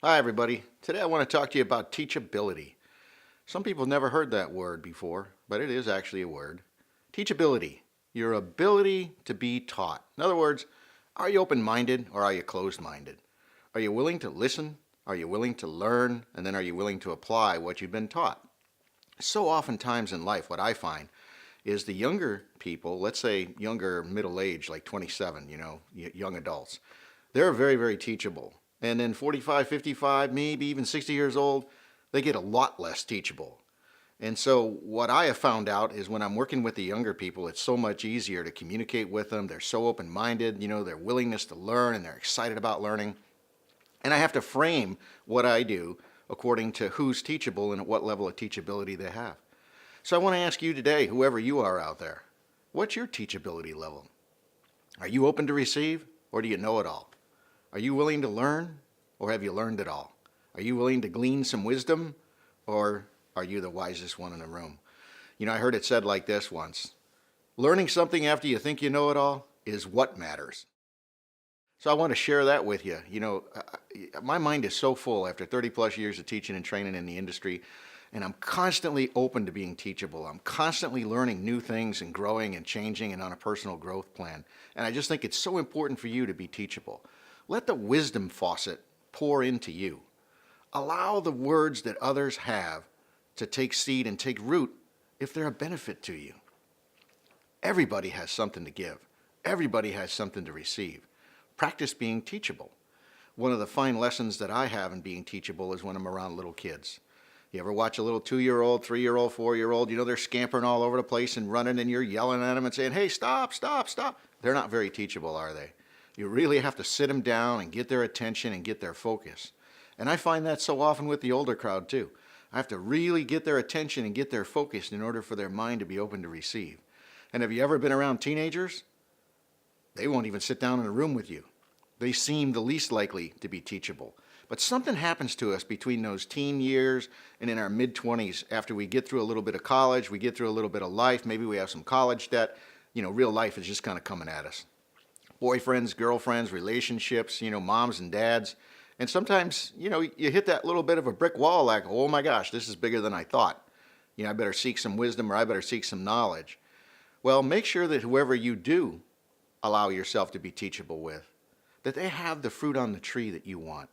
Hi, everybody. Today I want to talk to you about teachability. Some people have never heard that word before, but it is actually a word. Teachability, your ability to be taught. In other words, are you open-minded or are you closed-minded? Are you willing to listen? Are you willing to learn? And then are you willing to apply what you've been taught? So oftentimes in life, what I find is the younger people, let's say younger middle age, like 27, young adults, they're very, very teachable. And then 45, 55, maybe even 60 years old, they get a lot less teachable. And so what I have found out is when I'm working with the younger people, it's so much easier to communicate with them. They're so open-minded, their willingness to learn, and they're excited about learning. And I have to frame what I do according to who's teachable and at what level of teachability they have. So I want to ask you today, whoever you are out there, what's your teachability level? Are you open to receive, or do you know it all? Are you willing to learn, or have you learned it all? Are you willing to glean some wisdom, or are you the wisest one in the room? I heard it said like this once: learning something after you think you know it all is what matters. So I want to share that with you. My mind is so full after 30 plus years of teaching and training in the industry, and I'm constantly open to being teachable. I'm constantly learning new things and growing and changing and on a personal growth plan. And I just think it's so important for you to be teachable. Let the wisdom faucet pour into you. Allow the words that others have to take seed and take root if they're a benefit to you. Everybody has something to give. Everybody has something to receive. Practice being teachable. One of the fine lessons that I have in being teachable is when I'm around little kids. You ever watch a little 2-year-old, 3-year-old, 4-year-old? They're scampering all over the place and running, and you're yelling at them and saying, hey, stop, stop, stop. They're not very teachable, are they? You really have to sit them down and get their attention and get their focus. And I find that so often with the older crowd too. I have to really get their attention and get their focus in order for their mind to be open to receive. And have you ever been around teenagers? They won't even sit down in a room with you. They seem the least likely to be teachable. But something happens to us between those teen years and in our mid-20s after we get through a little bit of college, we get through a little bit of life, maybe we have some college debt, real life is just kind of coming at us. Boyfriends, girlfriends, relationships, moms and dads. And sometimes, you hit that little bit of a brick wall like, oh my gosh, this is bigger than I thought. I better seek some wisdom or I better seek some knowledge. Well, make sure that whoever you do allow yourself to be teachable with, that they have the fruit on the tree that you want.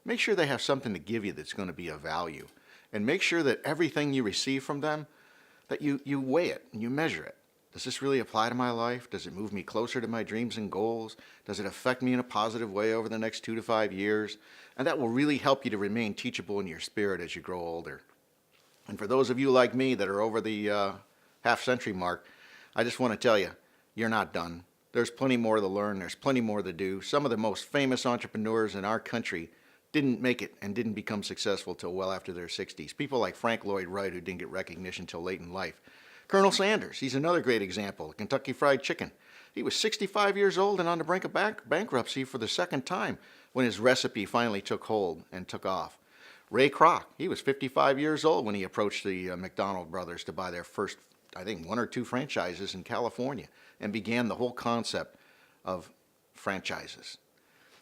Make sure they have something to give you that's going to be of value. And make sure that everything you receive from them, that you weigh it and you measure it. Does this really apply to my life? Does it move me closer to my dreams and goals? Does it affect me in a positive way over the next 2 to 5 years? And that will really help you to remain teachable in your spirit as you grow older. And for those of you like me that are over the half-century mark, I just want to tell you, you're not done. There's plenty more to learn. There's plenty more to do. Some of the most famous entrepreneurs in our country didn't make it and didn't become successful till well after their 60s. People like Frank Lloyd Wright, who didn't get recognition till late in life. Colonel Sanders, he's another great example. Kentucky Fried Chicken. He was 65 years old and on the brink of bankruptcy for the second time when his recipe finally took hold and took off. Ray Kroc, he was 55 years old when he approached the McDonald brothers to buy their first, I think, 1 or 2 franchises in California and began the whole concept of franchises.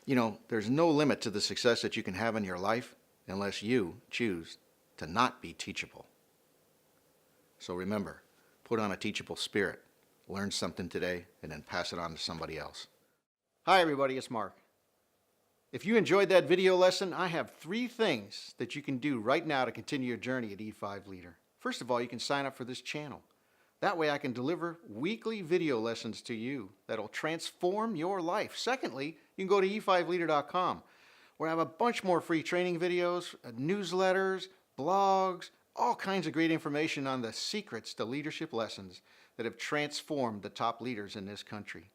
There's no limit to the success that you can have in your life unless you choose to not be teachable. So remember, put on a teachable spirit, learn something today, and then pass it on to somebody else. Hi everybody, it's Mark. If you enjoyed that video lesson, I have 3 things that you can do right now to continue your journey at E5 Leader. First of all, you can sign up for this channel. That way I can deliver weekly video lessons to you that'll transform your life. Secondly, you can go to e5leader.com where I have a bunch more free training videos, newsletters, blogs, all kinds of great information on the secrets to leadership lessons that have transformed the top leaders in this country.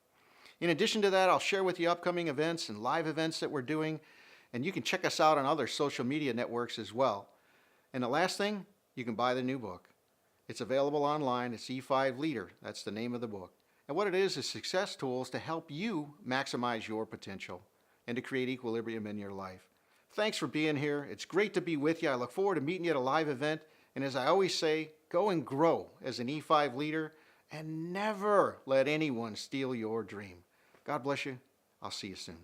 In addition to that, I'll share with you upcoming events and live events that we're doing, and you can check us out on other social media networks as well. And the last thing, you can buy the new book. It's available online. It's E5 Leader. That's the name of the book. And what it is success tools to help you maximize your potential and to create equilibrium in your life. Thanks for being here. It's great to be with you. I look forward to meeting you at a live event. And as I always say, go and grow as an E5 leader and never let anyone steal your dream. God bless you. I'll see you soon.